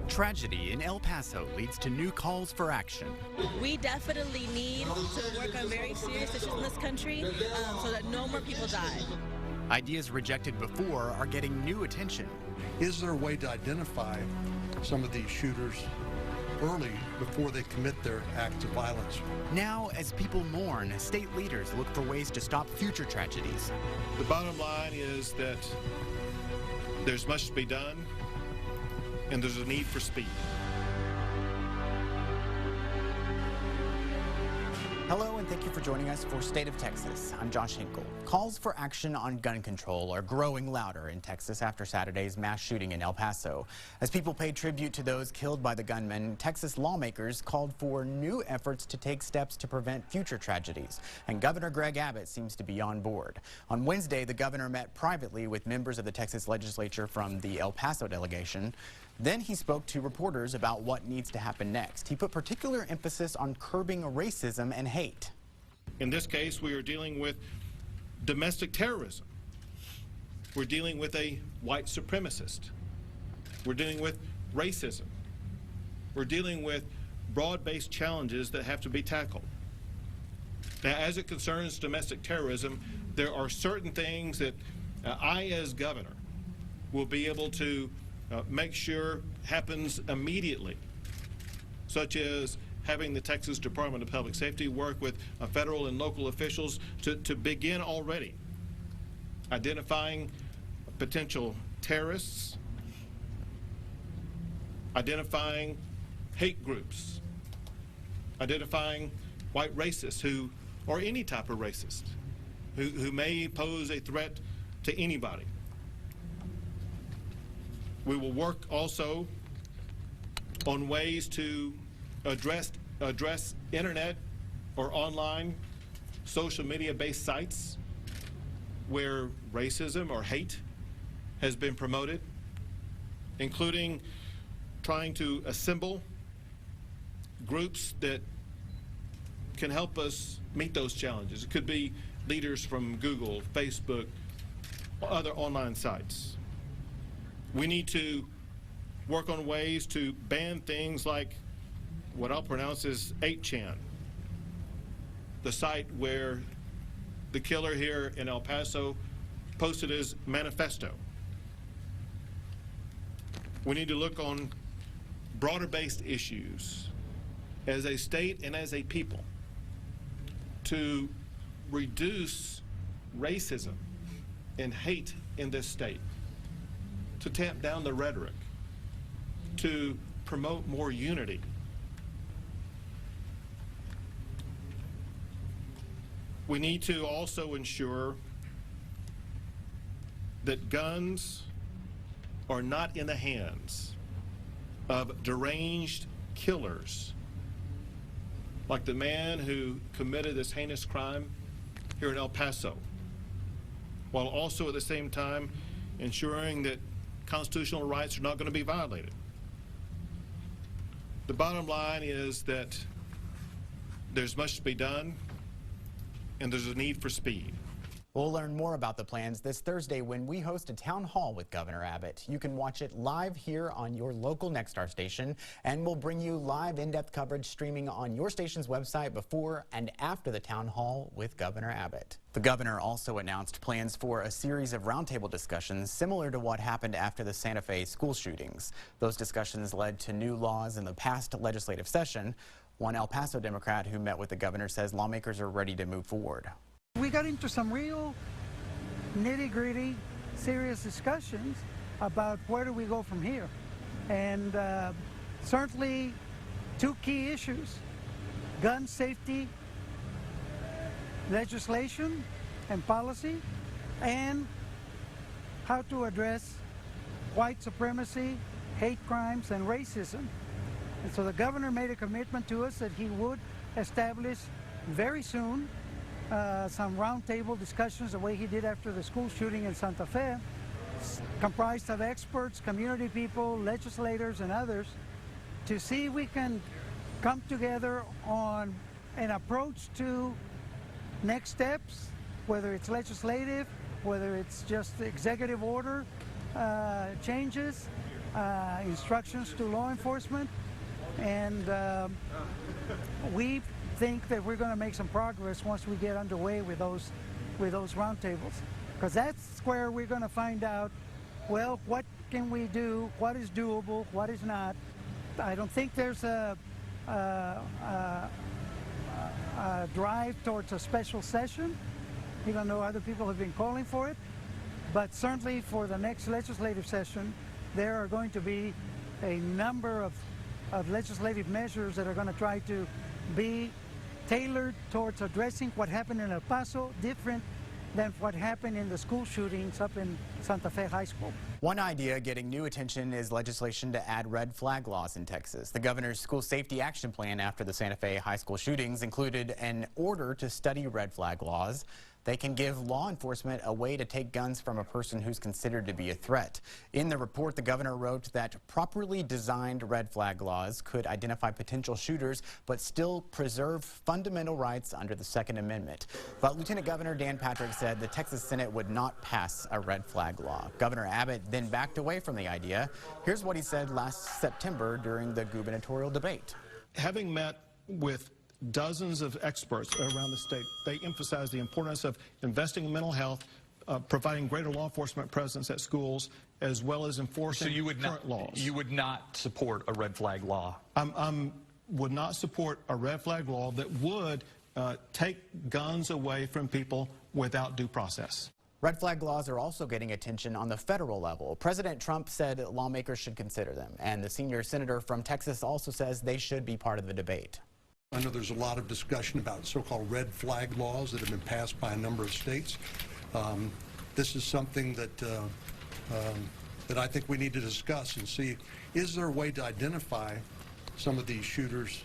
Tragedy in El Paso leads to new calls for action. We definitely need to work on very serious issues in this country so that no more people die. Ideas rejected before are getting new attention. Is there a way to identify some of these shooters early before they commit their acts of violence? Now, as people mourn, state leaders look for ways to stop future tragedies. The bottom line is that there's much to be done, and there's a need for speed. Hello, and thank you for joining us for State of Texas. I'm Josh Hinkle. Calls for action on gun control are growing louder in Texas after Saturday's mass shooting in El Paso. As people pay tribute to those killed by the gunmen, Texas lawmakers called for new efforts to take steps to prevent future tragedies. And Governor Greg Abbott seems to be on board. On Wednesday, the governor met privately with members of the Texas legislature from the El Paso delegation. Then he spoke to reporters about what needs to happen next. He put particular emphasis on curbing racism and hate. In this case, we are dealing with domestic terrorism. We're dealing with a white supremacist. We're dealing with racism. We're dealing with broad-based challenges that have to be tackled. Now, as it concerns domestic terrorism, there are certain things that I, as governor, will be able to make sure happens immediately, such as having the Texas Department of Public Safety work with federal and local officials to begin already identifying potential terrorists, identifying hate groups, identifying white racists or any type of racist who may pose a threat to anybody. We will work also on ways to address internet or online social media-based sites where racism or hate has been promoted, including trying to assemble groups that can help us meet those challenges. It could be leaders from Google, Facebook, or other online sites. We need to work on ways to ban things like what I'll pronounce as 8chan, the site where the killer here in El Paso posted his manifesto. We need to look on broader-based issues as a state and as a people to reduce racism and hate in this state, to tamp down the rhetoric, to promote more unity. We need to also ensure that guns are not in the hands of deranged killers like the man who committed this heinous crime here in El Paso, while also at the same time ensuring that constitutional rights are not going to be violated. The bottom line is that there's much to be done, and there's a need for speed. We'll learn more about the plans this Thursday when we host a town hall with Governor Abbott. You can watch it live here on your local Nexstar station, and we'll bring you live in-depth coverage streaming on your station's website before and after the town hall with Governor Abbott. The governor also announced plans for a series of roundtable discussions similar to what happened after the Santa Fe school shootings. Those discussions led to new laws in the past legislative session. One El Paso Democrat who met with the governor says lawmakers are ready to move forward. We got into some real nitty-gritty, serious discussions about where do we go from here. And certainly two key issues: gun safety legislation and policy, and how to address white supremacy, hate crimes, and racism. And so the governor made a commitment to us that he would establish very soon some roundtable discussions the way he did after the school shooting in Santa Fe, comprised of experts, community people, legislators, and others, to see if we can come together on an approach to next steps, whether it's legislative, whether it's just executive order changes, instructions to law enforcement, and we think that we're going to make some progress once we get underway with those roundtables, because that's where we're going to find out, well, what can we do, what is doable, what is not. I don't think there's a drive towards a special session, even though other people have been calling for it. But certainly for the next legislative session, there are going to be a number of legislative measures that are going to try to be tailored towards addressing what happened in El Paso, different than what happened in the school shootings up in Santa Fe High School. One idea getting new attention is legislation to add red flag laws in Texas. The governor's school safety action plan after the Santa Fe high school shootings included an order to study red flag laws. They can give law enforcement a way to take guns from a person who's considered to be a threat. In the report, the governor wrote that properly designed red flag laws could identify potential shooters but still preserve fundamental rights under the Second Amendment. But Lieutenant Governor Dan Patrick said the Texas Senate would not pass a red flag law. Governor Abbott then backed away from the idea. Here's what he said last September during the gubernatorial debate. Having met with dozens of experts around the state, they emphasize the importance of investing in mental health, providing greater law enforcement presence at schools, as well as enforcing current laws. You would not support a red flag law? Would not support a red flag law that would take guns away from people without due process. Red flag laws are also getting attention on the federal level. President Trump said lawmakers should consider them, and the senior senator from Texas also says they should be part of the debate. I know there's a lot of discussion about so-called red flag laws that have been passed by a number of states. This is something that that I think we need to discuss and see, is there a way to identify some of these shooters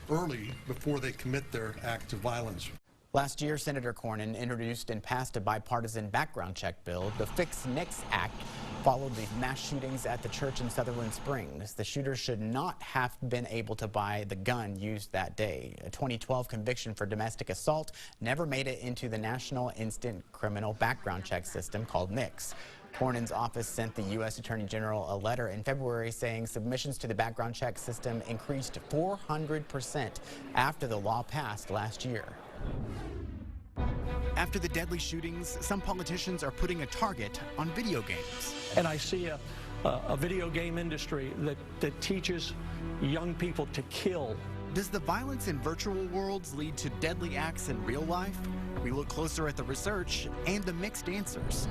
early before they commit their acts of violence? Last year, Senator Cornyn introduced and passed a bipartisan background check bill. The Fix NICS Act followed the mass shootings at the church in Sutherland Springs. The shooters should not have been able to buy the gun used that day. A 2012 conviction for domestic assault never made it into the National Instant Criminal Background Check System called NICS. Cornyn's office sent the U.S. Attorney General a letter in February saying submissions to the background check system increased 400% after the law passed last year. After the deadly shootings, some politicians are putting a target on video games. And I see a video game industry that teaches young people to kill. Does the violence in virtual worlds lead to deadly acts in real life? We look closer at the research and the mixed answers.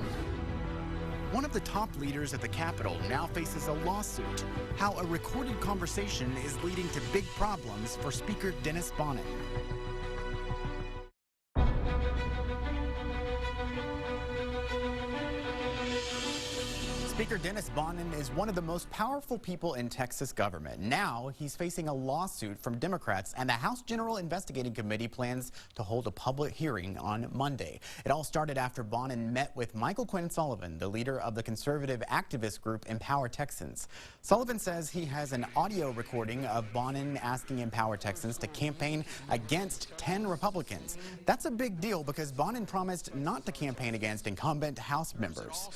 One of the top leaders at the Capitol now faces a lawsuit. How a recorded conversation is leading to big problems for Speaker Dennis Bonnen. Speaker Dennis Bonnen is one of the most powerful people in Texas government. Now he's facing a lawsuit from Democrats, and the House General Investigating Committee plans to hold a public hearing on Monday. It all started after Bonnen met with Michael Quinn Sullivan, the leader of the conservative activist group Empower Texans. Sullivan says he has an audio recording of Bonnen asking Empower Texans to campaign against 10 Republicans. That's a big deal because Bonnen promised not to campaign against incumbent House members.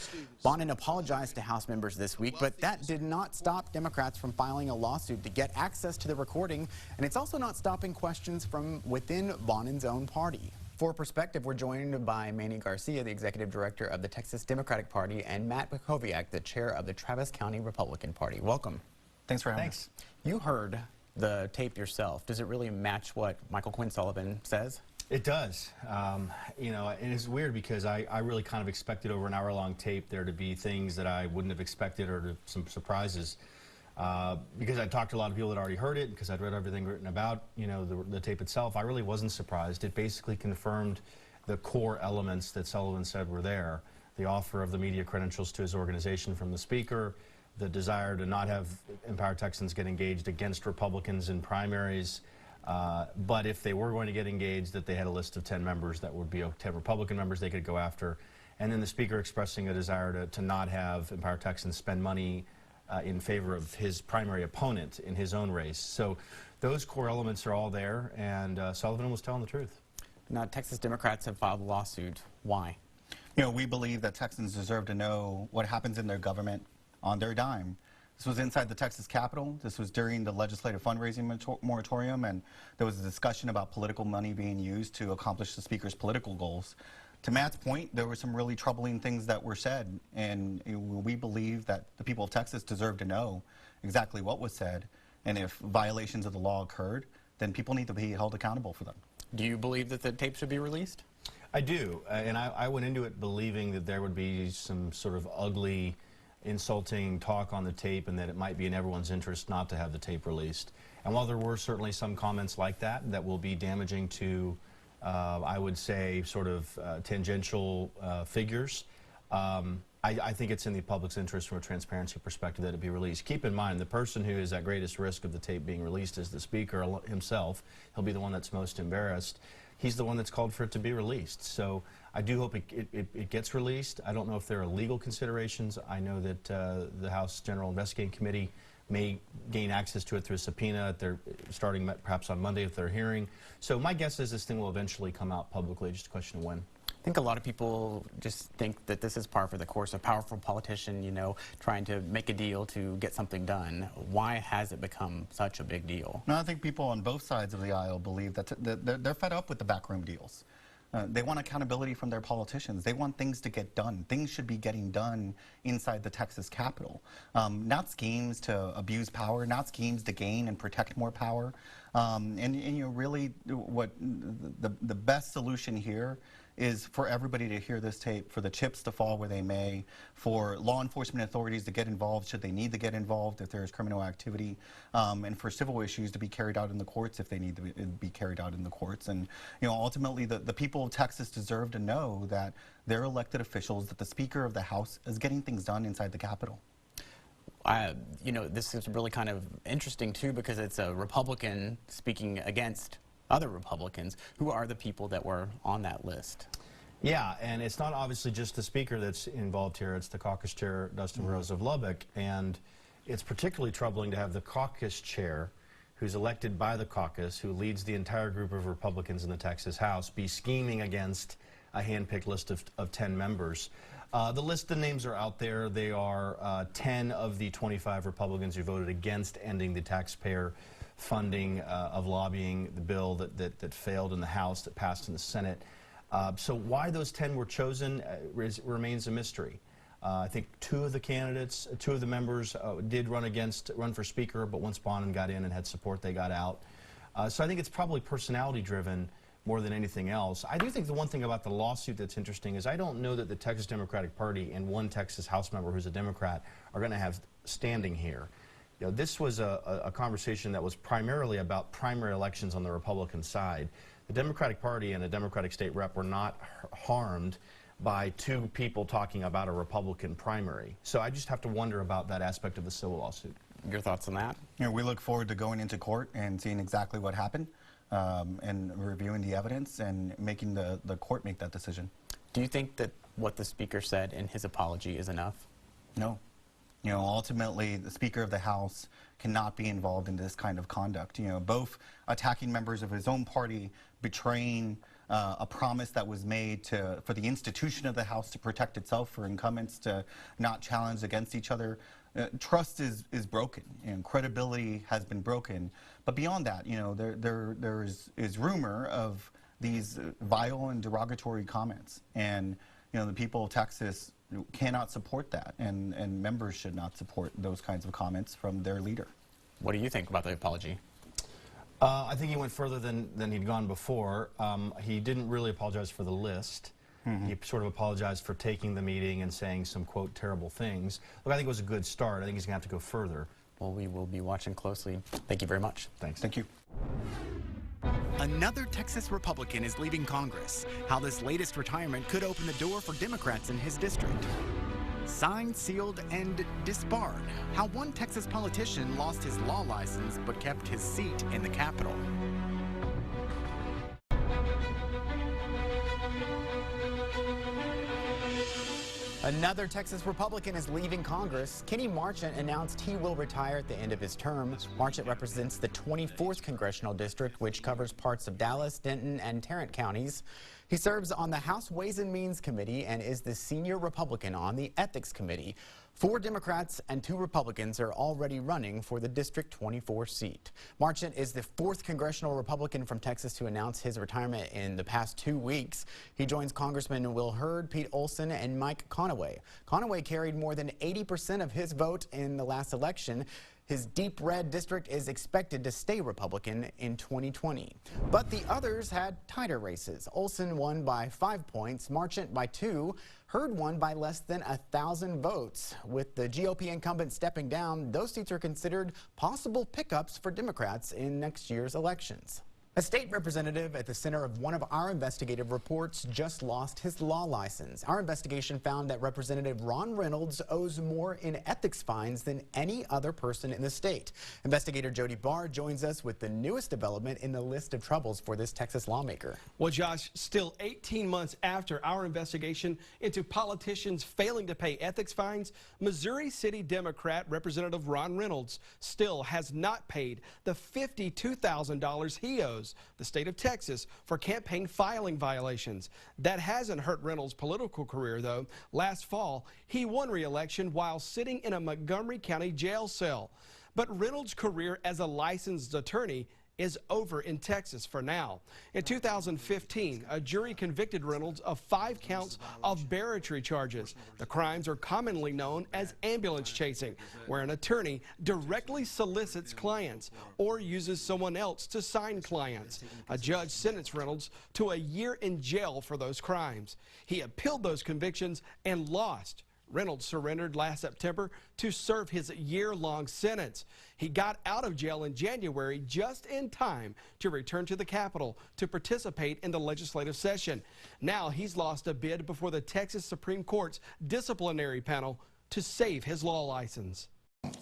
Bonnen apologized to House members this week, but that did not stop Democrats from filing a lawsuit to get access to the recording, and it's also not stopping questions from within Bonnen's own party. For perspective, we're joined by Manny Garcia, the executive director of the Texas Democratic Party, and Matt Bikoviak, the chair of the Travis County Republican Party. Welcome. Thanks for having us. You heard the tape yourself. Does it really match what Michael Quinn Sullivan says? It does. You know, and it's weird because I really kind of expected over an hour-long tape there to be things that I wouldn't have expected or some surprises. Because I talked to a lot of people that already heard it, because I'd read everything written about, you know, the tape itself. I really wasn't surprised. It basically confirmed the core elements that Sullivan said were there. The offer of the media credentials to his organization from the speaker, the desire to not have Empower Texans get engaged against Republicans in primaries, but if they were going to get engaged, that they had a list of 10 members that would be 10 Republican members they could go after. And then the speaker expressing a desire to not have Empower Texans spend money in favor of his primary opponent in his own race. So those core elements are all there, and Sullivan was telling the truth. Now, Texas Democrats have filed a lawsuit. Why? You know, we believe that Texans deserve to know what happens in their government on their dime. This was inside the Texas Capitol. This was during the legislative fundraising moratorium, and there was a discussion about political money being used to accomplish the Speaker's political goals. To Matt's point, there were some really troubling things that were said, and we believe that the people of Texas deserve to know exactly what was said, and if violations of the law occurred, then people need to be held accountable for them. Do you believe that the tape should be released? I do, and I went into it believing that there would be some sort of ugly, insulting talk on the tape, and that it might be in everyone's interest not to have the tape released. And while there were certainly some comments like that that will be damaging to, I would say, sort of tangential figures, I think it's in the public's interest from a transparency perspective that it be released. Keep in mind, the person who is at greatest risk of the tape being released is the Speaker himself. He'll be the one that's most embarrassed. He's the one that's called for it to be released. So I do hope it gets released. I don't know if there are legal considerations. I know that the House General Investigating Committee may gain access to it through a subpoena starting perhaps on Monday at their hearing. So my guess is this thing will eventually come out publicly, just a question of when. I think a lot of people just think that this is par for the course. A powerful politician, you know, trying to make a deal to get something done. Why has it become such a big deal? No, I think people on both sides of the aisle believe that they're fed up with the backroom deals. They want accountability from their politicians. They want things to get done. Things should be getting done inside the Texas Capitol. Not schemes to abuse power, not schemes to gain and protect more power. And you know, really what the best solution here is for everybody to hear this tape, for the chips to fall where they may, for law enforcement authorities to get involved should they need to get involved if there is criminal activity, and for civil issues to be carried out in the courts if they need to be carried out in the courts. And you know, ultimately the people of Texas deserve to know that their elected officials, that the Speaker of the House is getting things done inside the Capitol. You know, this is really kind of interesting too, because it's a Republican speaking against other Republicans. Who are the people that were on that list? Yeah, and it's not obviously just the Speaker that's involved here. It's the caucus chair, Dustin Rose of Lubbock, and it's particularly troubling to have the caucus chair, who's elected by the caucus, who leads the entire group of Republicans in the Texas House, be scheming against a hand-picked list of 10 members. The names are out there. They are 10 of the 25 Republicans who voted against ending the taxpayer funding of lobbying, the bill that failed in the House, that passed in the Senate. So why those 10 were chosen remains a mystery. I think two of the members did run for Speaker, but once Bonnen got in and had support, they got out. So I think it's probably personality driven more than anything else. I do think the one thing about the lawsuit that's interesting is I don't know that the Texas Democratic Party and one Texas House member who's a Democrat are going to have standing here. You know, this was a conversation that was primarily about primary elections on the Republican side. The Democratic Party and a Democratic state rep were not harmed by two people talking about a Republican primary. So I just have to wonder about that aspect of the civil lawsuit. Your thoughts on that? You know, we look forward to going into court and seeing exactly what happened, and reviewing the evidence and making the court make that decision. Do you think that what the Speaker said in his apology is enough? No. You know, ultimately, the Speaker of the House cannot be involved in this kind of conduct. You know, both attacking members of his own party, betraying a promise that was made for the institution of the House to protect itself, for incumbents to not challenge against each other. Trust is broken, and credibility has been broken. But beyond that, you know, there is rumor of these vile and derogatory comments, and you know, the people of Texas cannot support that, and members should not support those kinds of comments from their leader. What do you think about the apology? I think he went further than he'd gone before. He didn't really apologize for the list. He sort of apologized for taking the meeting and saying some, quote, terrible things. Look, I think it was a good start. I think he's going to have to go further. Well, we will be watching closely. Thank you very much. Thanks. Thank you. Another Texas Republican is leaving Congress. How this latest retirement could open the door for Democrats in his district. Signed, sealed, and disbarred. How one Texas politician lost his law license but kept his seat in the Capitol. Another Texas Republican is leaving Congress. Kenny Marchant announced he will retire at the end of his term. Marchant represents the 24th Congressional District, which covers parts of Dallas, Denton, and Tarrant counties. He serves on the House Ways and Means Committee and is the senior Republican on the Ethics Committee. 4 Democrats and 2 Republicans are already running for the District 24 seat. Marchant is the 4th congressional Republican from Texas to announce his retirement in the past 2 weeks. He joins Congressman Will Hurd, Pete Olson, and Mike Conaway. Conaway carried more than 80% of his vote in the last election. His deep red district is expected to stay Republican in 2020. But the others had tighter races. Olson won by 5 points, Marchant by 2, Hurd won by less than 1,000 votes. With the GOP incumbent stepping down, those seats are considered possible pickups for Democrats in next year's elections. A state representative at the center of one of our investigative reports just lost his law license. Our investigation found that Representative Ron Reynolds owes more in ethics fines than any other person in the state. Investigator Jody Barr joins us with the newest development in the list of troubles for this Texas lawmaker. Well, Josh, still 18 months after our investigation into politicians failing to pay ethics fines, Missouri City Democrat Representative Ron Reynolds still has not paid the $52,000 he owes the state of Texas for campaign filing violations. That hasn't hurt Reynolds' political career, though. Last fall, he won re-election while sitting in a Montgomery County jail cell. But Reynolds' career as a licensed attorney is over in Texas for now. In 2015, a jury convicted Reynolds of 5 counts of barratry charges. The crimes are commonly known as ambulance chasing, where an attorney directly solicits clients or uses someone else to sign clients. A judge sentenced Reynolds to a year in jail for those crimes. He appealed those convictions and lost. Reynolds surrendered last September to serve his year-long sentence. He got out of jail in January just in time to return to the Capitol to participate in the legislative session. Now he's lost a bid before the Texas Supreme Court's disciplinary panel to save his law license.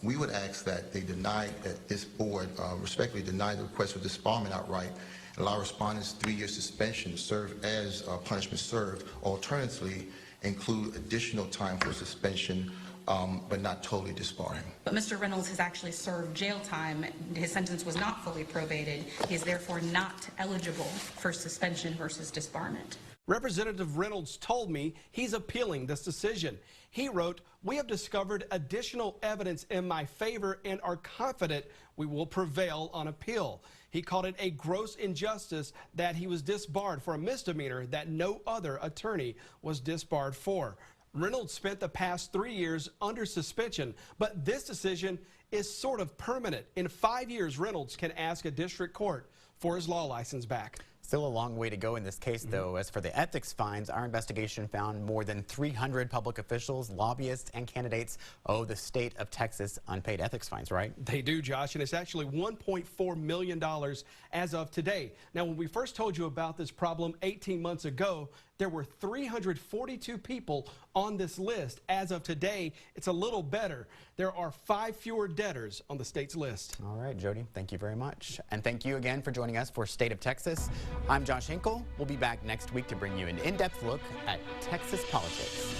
We would ask that they deny, that this board respectfully deny the request for disbarment outright, allow respondents 3-year suspension to serve as punishment served. Alternatively, include additional time for suspension, but not totally disbar him. But Mr. Reynolds has actually served jail time. His sentence was not fully probated. He is therefore not eligible for suspension versus disbarment. Representative Reynolds told me he's appealing this decision. He wrote, "We have discovered additional evidence in my favor and are confident we will prevail on appeal." He called it a gross injustice that he was disbarred for a misdemeanor that no other attorney was disbarred for. Reynolds spent the past 3 years under suspension, but this decision is sort of permanent. In 5 years, Reynolds can ask a district court for his law license back. Still a long way to go in this case, though. As for the ethics fines, our investigation found more than 300 public officials, lobbyists, and candidates owe the state of Texas unpaid ethics fines, right? They do, Josh, and it's actually $1.4 million as of today. Now, when we first told you about this problem 18 months ago, there were 342 people on this list. As of today, it's a little better. There are 5 fewer debtors on the state's list. All right, Jody, thank you very much. And thank you again for joining us for State of Texas. I'm Josh Hinkle. We'll be back next week to bring you an in-depth look at Texas politics.